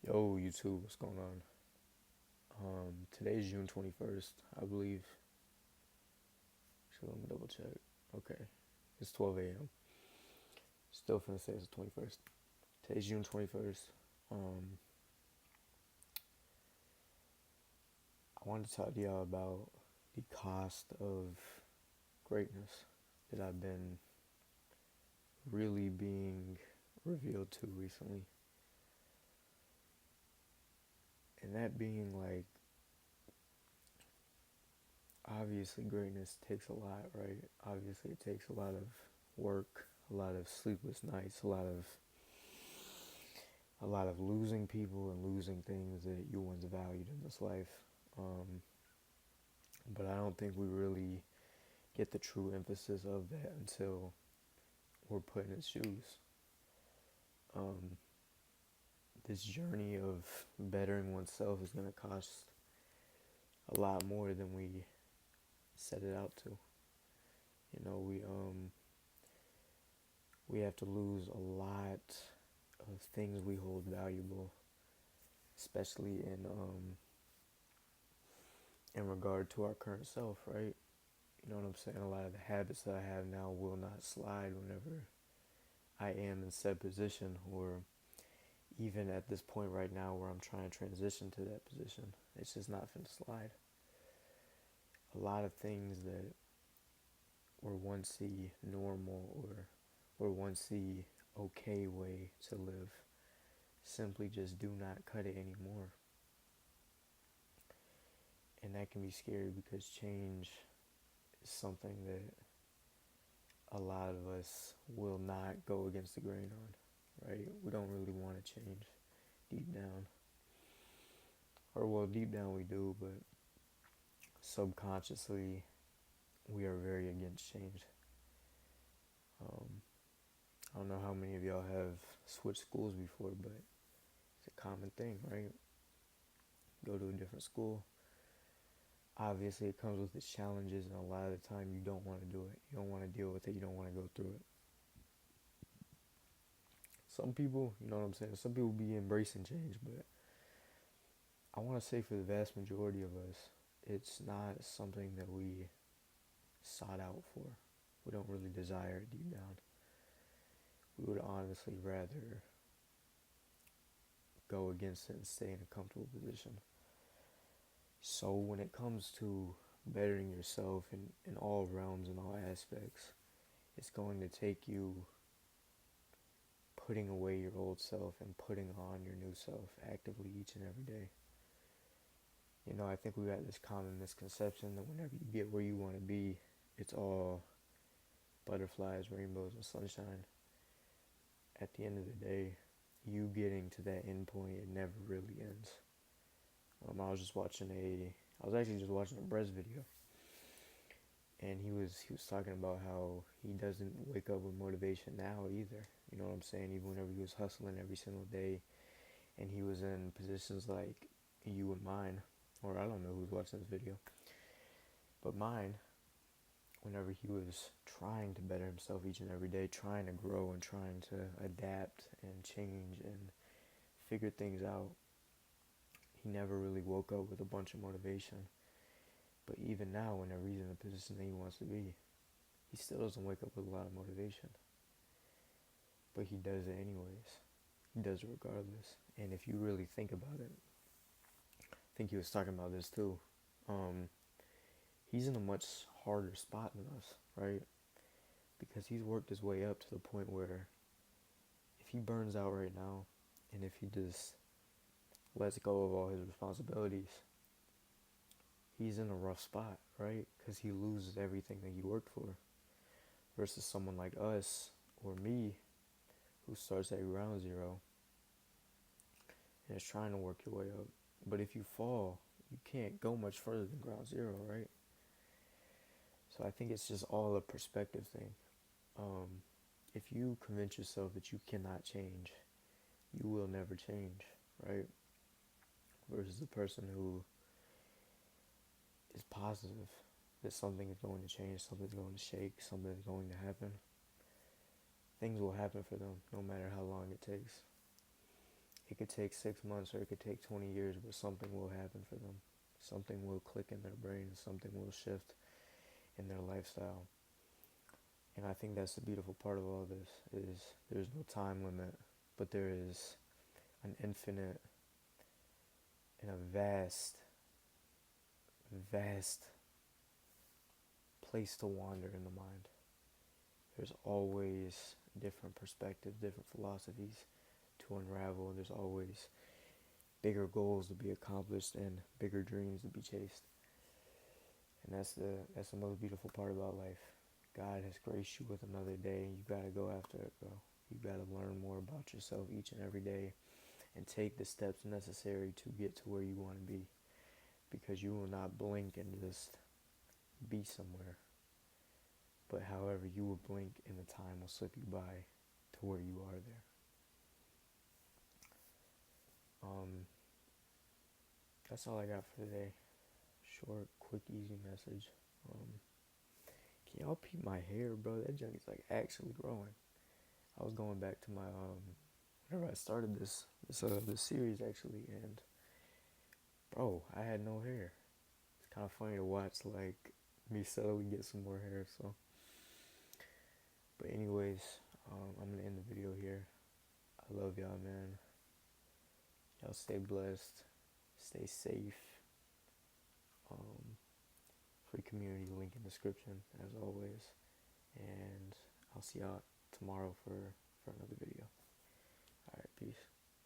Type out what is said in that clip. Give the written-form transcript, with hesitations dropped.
Yo, YouTube, what's going on? Today's June 21st, I believe. So let me double check. Okay, it's 12 a.m. Still finna say it's the 21st. Today's June 21st. Um, I wanted to talk to y'all about the cost of greatness that I've been really being revealed to recently. And that being like, obviously, greatness takes a lot, right? Obviously, it takes a lot of work, a lot of sleepless nights, a lot of losing people and losing things that you once valued in this life. Um, but I don't think we really get the true emphasis of that until we're put in its shoes. Um, this journey of bettering oneself is going to cost a lot more than we set it out to. You know, we have to lose a lot of things we hold valuable, especially in regard to our current self, right? You know what I'm saying? A lot of the habits that I have now will not slide whenever I am in said position, or even at this point right now where I'm trying to transition to that position. It's just not finna slide. A lot of things that were once the normal or were once the okay way to live simply just do not cut it anymore. And that can be scary because change is something that a lot of us will not go against the grain on, right? We don't really want to change deep down. Or, well, deep down we do, but subconsciously we are very against change. Um, I don't know how many of y'all have switched schools before, but it's a common thing, right? Go to a different school. Obviously, it comes with its challenges, and a lot of the time you don't want to do it. You don't want to deal with it. You don't want to go through it. Some people, you know what I'm saying? Some people be embracing change, but I want to say for the vast majority of us, it's not something that we sought out for. We don't really desire it deep down. We would honestly rather go against it and stay in a comfortable position. So when it comes to bettering yourself in all realms and all aspects, it's going to take you putting away your old self and putting on your new self actively each and every day. You know, I think we got this common misconception that whenever you get where you want to be, it's all butterflies, rainbows, and sunshine. At the end of the day, you getting to that end point, it never really ends. I was actually just watching a Brez video, and he was talking about how he doesn't wake up with motivation now either. You know what I'm saying? Even whenever he was hustling every single day, and he was in positions like you and mine, or I don't know who's watching this video, but mine, whenever he was trying to better himself each and every day, trying to grow and trying to adapt and change and figure things out, he never really woke up with a bunch of motivation. But even now, whenever he's in the position that he wants to be, he still doesn't wake up with a lot of motivation. But he does it anyways. He does it regardless. And if you really think about it, I think he was talking about this too. Um, he's in a much harder spot than us, right? Because he's worked his way up to the point where if he burns out right now, and if he just lets go of all his responsibilities, he's in a rough spot, right? Because he loses everything that he worked for. Versus someone like us or me who starts at ground zero and is trying to work your way up. But if you fall, you can't go much further than ground zero, right? So I think it's just all a perspective thing. Um, if you convince yourself that you cannot change, you will never change, right? Versus the person who is positive that something is going to change, something's going to shake, something's going to happen. Things will happen for them no matter how long it takes. could take 6 months or it could take 20 years, but something will happen for them. Something will click in their brain, something will shift in their lifestyle. And I think that's the beautiful part of all this is there's no time limit, but there is an infinite and a vast place to wander in the mind. There's always different perspectives, different philosophies to unravel. There's always bigger goals to be accomplished and bigger dreams to be chased. And that's the most beautiful part about life. God has graced you with another day. You gotta go after it, bro. You gotta learn more about yourself each and every day and take the steps necessary to get to where you want to be. Because you will not blink and just be somewhere. But however, you will blink and the time will slip you by to where you are there. That's all I got for today. Short, quick, easy message. Can y'all peep my hair, bro? That junk is like actually growing. I was going back to my whenever I started this series actually, and bro, I had no hair. It's kind of funny to watch like me slowly get some more hair. So, but anyways, I'm gonna end the video here. I love y'all, man. Y'all stay blessed, stay safe. Free community link in description as always, and I'll see y'all tomorrow for another video. All right, peace.